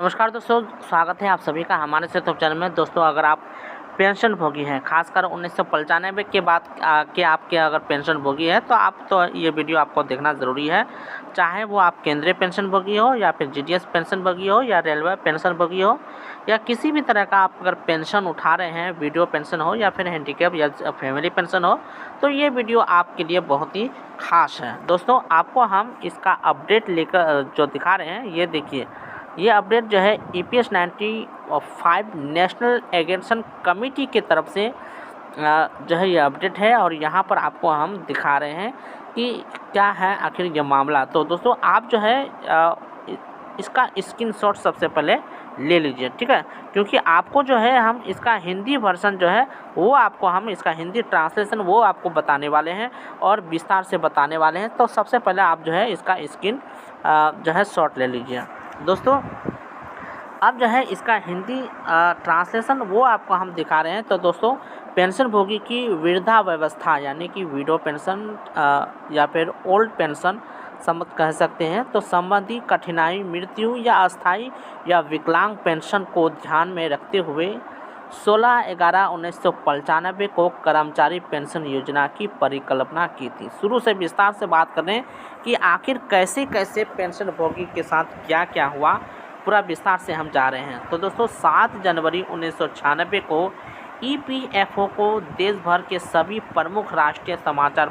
नमस्कार दोस्तों, स्वागत है आप सभी का हमारे से यूट्यूब चैनल में। दोस्तों, अगर आप पेंशन भोगी हैं, खासकर 1995 के बाद के आपके अगर पेंशन भोगी है तो ये वीडियो आपको देखना ज़रूरी है। चाहे वो आप केंद्रीय पेंशन भोगी हो या फिर जीडीएस पेंशन भोगी हो या रेलवे पेंशन भोगी हो या किसी भी तरह का आप अगर पेंशन उठा रहे हैं, वीडियो पेंशन हो या फिर हैंडीकैप या फैमिली पेंशन हो, तो ये वीडियो आपके लिए बहुत ही खास है। दोस्तों, आपको हम इसका अपडेट लेकर जो दिखा रहे हैं, ये देखिए। ये अपडेट जो है EPS 95 नेशनल एग्रेशन कमेटी की तरफ से जो है ये अपडेट है और यहाँ पर आपको हम दिखा रहे हैं कि क्या है आखिर ये मामला। तो दोस्तों, आप जो है इसका स्क्रीनशॉट सबसे पहले ले लीजिए, ठीक है, क्योंकि आपको जो है हम इसका हिंदी वर्जन जो है वो आपको हम इसका हिंदी ट्रांसलेशन वो आपको बताने वाले हैं और विस्तार से बताने वाले हैं। तो सबसे पहले आप जो है इसका स्क्रीन जो है शॉट ले लीजिए। दोस्तों, अब जो है इसका हिंदी ट्रांसलेशन वो आपको हम दिखा रहे हैं। तो दोस्तों, पेंशन भोगी की वृद्धा व्यवस्था यानी कि विडो पेंशन या फिर ओल्ड पेंशन समझ कह सकते हैं, तो संबंधी कठिनाई, मृत्यु या अस्थायी या विकलांग पेंशन को ध्यान में रखते हुए 16/11/1995 को कर्मचारी पेंशन योजना की परिकल्पना की थी। शुरू से विस्तार से बात करें कि आखिर कैसे कैसे पेंशन भोगी के साथ क्या क्या हुआ, पूरा विस्तार से हम जा रहे हैं। तो दोस्तों, 7 जनवरी 1996 को EPFO को देश भर के सभी प्रमुख राष्ट्रीय समाचार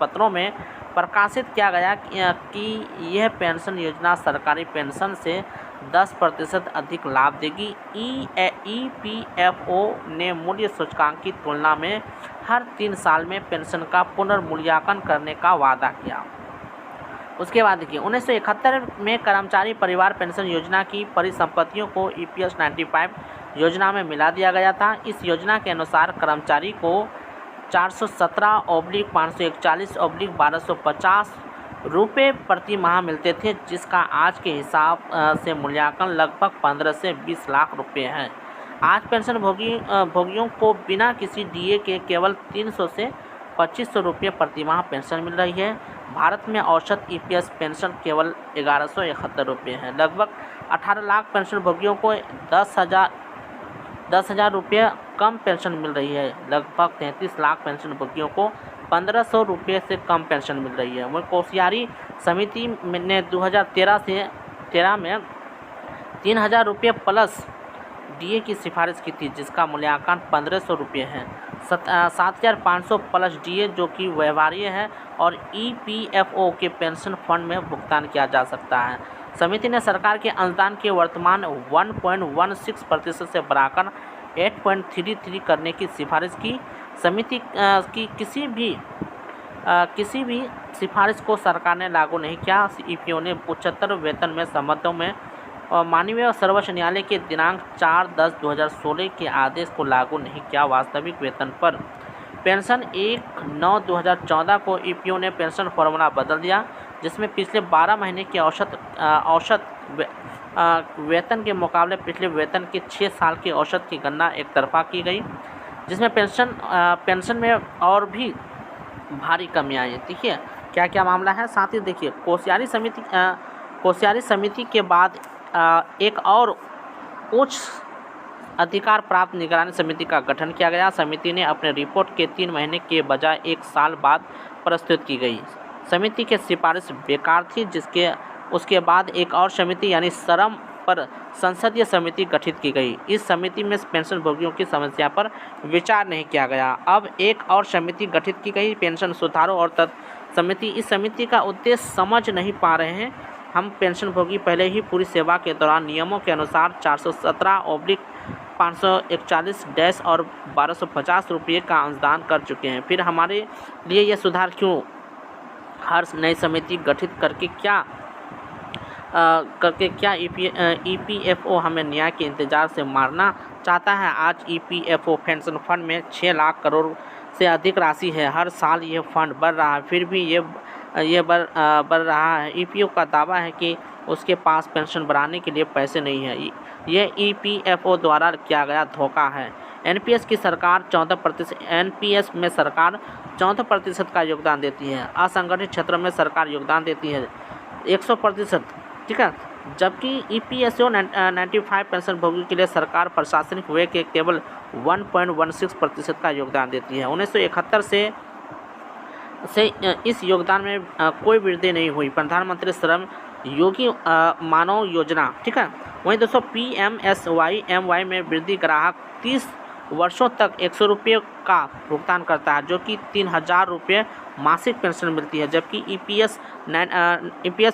पत्रों में प्रकाशित किया गया कि यह पेंशन योजना सरकारी पेंशन से 10% अधिक लाभ देगी। EPFO ने मूल्य सूचकांक की तुलना में हर 3 साल में पेंशन का पुनर्मूल्यांकन करने का वादा किया। उसके बाद देखिए, 1971 में कर्मचारी परिवार पेंशन योजना की परिसंपत्तियों को EPS 95 योजना में मिला दिया गया था। इस योजना के अनुसार कर्मचारी को 417/541/1250 रुपये प्रति माह मिलते थे, जिसका आज के हिसाब से मूल्यांकन लगभग 15 से 20 लाख रुपये है। आज पेंशन भोगियों को बिना किसी DA के केवल 300 से 2500 रुपये प्रति माह पेंशन मिल रही है। भारत में औसत EPS पेंशन केवल 1171 रुपये है। लगभग 18 लाख पेंशन भोगियों को 10,000 रुपये कम पेंशन मिल रही है। लगभग 33 लाख पेंशन भोगियों को 1500 रुपये से कम पेंशन मिल रही है। वहीं कोश्यारी समिति ने 2013 में 3000 रुपये प्लस DA की सिफारिश की थी, जिसका मूल्यांकन 1500 रुपये है। 7500 प्लस DA जो कि व्यवहार्य है और EPFO के पेंशन फंड में भुगतान किया जा सकता है। समिति ने सरकार के अनुदान के वर्तमान 1.16% से बढ़ाकर 8.33 करने की सिफारिश की। समिति की किसी भी सिफारिश को सरकार ने लागू नहीं किया। EPFO ने उच्चतर वेतन में संबंधों में माननीय सर्वोच्च न्यायालय के दिनांक 4/10/2016 के आदेश को लागू नहीं किया। वास्तविक वेतन पर पेंशन 1/9/2014 को EPFO ने पेंशन फॉर्मूला बदल दिया, जिसमें पिछले 12 महीने के औसत वेतन के मुकाबले पिछले वेतन के 6 साल की औसत की गणना एक तरफा की गई, जिसमें पेंशन में और भी भारी कमी आई। देखिए क्या क्या मामला है। साथ ही देखिए, कोश्यारी समिति के बाद एक और उच्च अधिकार प्राप्त निगरानी समिति का गठन किया गया। समिति ने अपने रिपोर्ट के 3 महीने के बजाय 1 साल बाद प्रस्तुत की गई। समिति की सिफारिश बेकार थी, उसके बाद एक और समिति यानी श्रम पर संसदीय समिति गठित की गई। इस समिति में पेंशन भोगियों की समस्या पर विचार नहीं किया गया। अब एक और समिति गठित की गई, पेंशन सुधारों और समिति। इस समिति का उद्देश्य समझ नहीं पा रहे हैं हम। पेंशन भोगी पहले ही पूरी सेवा के दौरान नियमों के अनुसार 417/541- और 1250 रुपये का अनुदान कर चुके हैं। फिर हमारे लिए ये सुधार क्यों? हर नई समिति गठित करके क्या EPFO हमें न्याय के इंतजार से मारना चाहता है? आज EPFO पेंशन फंड में 6 लाख करोड़ से अधिक राशि है। हर साल ये फंड बढ़ रहा है, फिर भी ये बढ़ रहा है। EPFO का दावा है कि उसके पास पेंशन बढ़ाने के लिए पैसे नहीं है। यह EPFO द्वारा किया गया धोखा है। NPS की सरकार 14% NPS में सरकार 14% का योगदान देती है। असंगठित क्षेत्र में सरकार योगदान देती है 100%, ठीक है। जबकि ईपीएसओ 95 पेंशन भोगी के लिए सरकार प्रशासनिक व्यय के केवल 1.16% का योगदान देती है। 1971 से इस योगदान में कोई वृद्धि नहीं हुई। प्रधानमंत्री श्रम योगी मानव योजना, ठीक है। वहीं दोस्तों PMSY में वृद्धि ग्राहक 30 वर्षों तक 100 रुपये का भुगतान करता है, जो कि 3000 रुपये मासिक पेंशन मिलती है। जबकि ईपीएस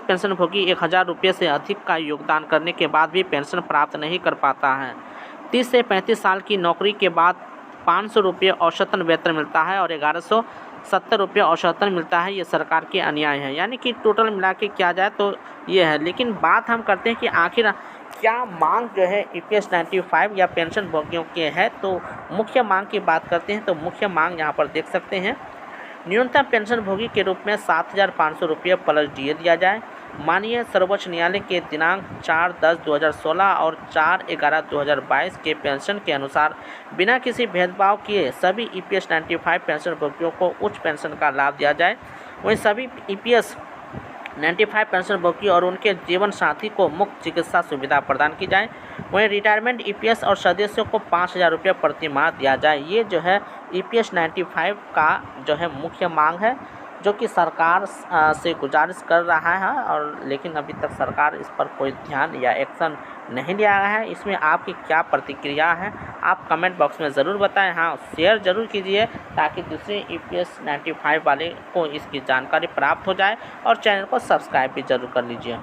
पेंशन भोगी 1000 रुपये से अधिक का योगदान करने के बाद भी पेंशन प्राप्त नहीं कर पाता है। 30 से 35 साल की नौकरी के बाद 500 रुपये औसतन वेतन मिलता है और 1170 रुपये औसतन मिलता है। ये सरकार के अन्याय है। यानी कि टोटल मिला के किया जाए तो ये है। लेकिन बात हम करते हैं कि आखिर क्या मांग जो है ईपीएस 95 या पेंशन भोगियों के है, तो मुख्य मांग की बात करते हैं तो मुख्य मांग यहाँ पर देख सकते हैं। न्यूनतम पेंशन भोगी के रूप में 7500 रुपये प्लस डीए दिया जाए। माननीय सर्वोच्च न्यायालय के दिनांक 4/10/2016 और 4/11/2022 के पेंशन के अनुसार बिना किसी भेदभाव किए सभी ईपीएस 95 पेंशन भोगियों को उच्च पेंशन का लाभ दिया जाए। वहीं सभी ईपीएस 95 पेंशन भोगी और उनके जीवन साथी को मुफ्त चिकित्सा सुविधा प्रदान की जाए। वहीं रिटायरमेंट ईपीएस और सदस्यों को 5000 रुपये प्रति माह दिया जाए। ये जो है ईपीएस 95 का जो है मुख्य मांग है, जो कि सरकार से गुजारिश कर रहा है और लेकिन अभी तक सरकार इस पर कोई ध्यान या एक्शन नहीं लिया गया है। इसमें आपकी क्या प्रतिक्रिया है, आप कमेंट बॉक्स में ज़रूर बताएं। हाँ, शेयर ज़रूर कीजिए ताकि दूसरे ईपीएस 95 वाले को इसकी जानकारी प्राप्त हो जाए और चैनल को सब्सक्राइब भी ज़रूर कर लीजिए।